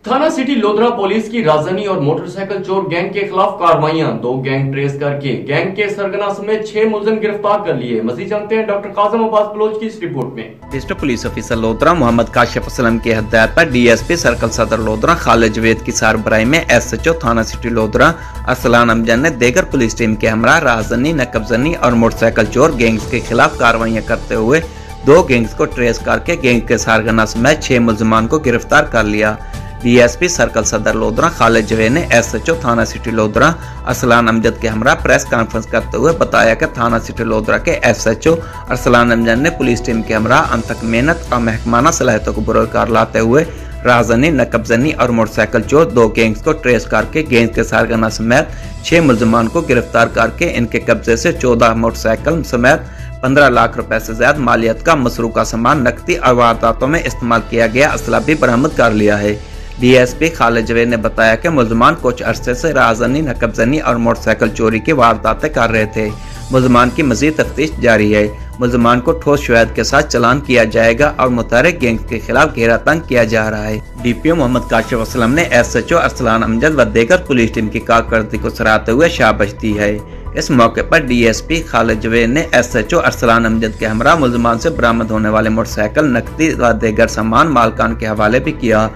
थाना city lodhra police की राजधानी और मोटरसाइकिल चोर गैंग के खिलाफ कार्रवाइयां। 2 गैंग ट्रेस करके गैंग के सरगना समेत 6 मुलजिम गिरफ्तार कर लिए। मजीद जानते हैं डॉक्टर काजम अब्बास बलोच की इस रिपोर्ट में। District police officer Lodhra Mohammad Kashif Aslam की हिदायत पर डीएसपी सर्कल सदर लोधरा खालिद जवेद की सरबराही में एसएचओ थाना सिटी लोधरा अरसलान अमजद ने देगर पुलिस टीम के हमरा राजधानी नकबजनी और मोटरसाइकिल चोर गैंग्स के खिलाफ कार्रवाइयां करते हुए 2 गैंग्स को ट्रेस करके गैंग के सरगना समेत 6 मुलजिमान को गिरफ्तार कर लिया। डीएसपी सर्कल सदर लोधरा खालिद जवेद ने एसएचओ थाना सिटी लोधरा अरसलान अमजद के हमरा प्रेस कॉन्फ्रेंस करते हुए बताया कि थाना सिटी लोधरा के एसएचओ अरसलान अमजद ने पुलिस टीम के हमरा अनथक मेहनत और महकमाना सलाहियतों को बुरकार लाते हुए राजधानी नकबजनी और मोटरसाइकिल चोर 2 गैंग्स को ट्रेस करके गैंग के सरगना समेत 6 मुलजिमान को गिरफ्तार करके इनके कब्जे से 14 मोटरसाइकिल समेत 15 लाख रुपए से ज्यादा मालियत का मसरूका सामान नकदी और वारदातों में इस्तेमाल किया गया असला भी बरामद कर लिया है। डीएसपी खालिद जवेद ने बताया कि मुलजमान कुछ अरसे से राजधानी नकबजनी और मोटरसाइकिल चोरी की वारदातें कर रहे थे। मुलजमान की मजीद तफ्तीश जारी है। मुलजमान को ठोस शवाहिद के साथ चालान किया जाएगा और मुतारिक गैंग्स के खिलाफ घेरा तंग किया जा रहा है। डीपीओ मोहम्मद काशिफ असलम ने एसएचओ अरसलान अमजद व देगर पुलिस टीम की कारकर्दगी को सराहते हुए शाबाश दी है। इस मौके पर डीएसपी खालिद जवेद ने एसएचओ अरसलान अमजद के हमरा मुलजमान से बरामद होने वाले मोटरसाइकिल नकदी व देगर सामान मालकान के हवाले भी किया,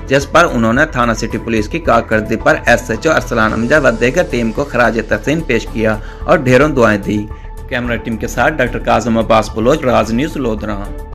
जिस पर उन्होंने थाना सिटी पुलिस की कारकर्दगी पर एसएचओ अरसलान अमजद व देगर टीम को खराज तहसीन पेश किया और ढेरों दुआएं दी। कैमरा टीम के साथ डॉक्टर काजम अब्बास बलोच, राज न्यूज़ लोधरा।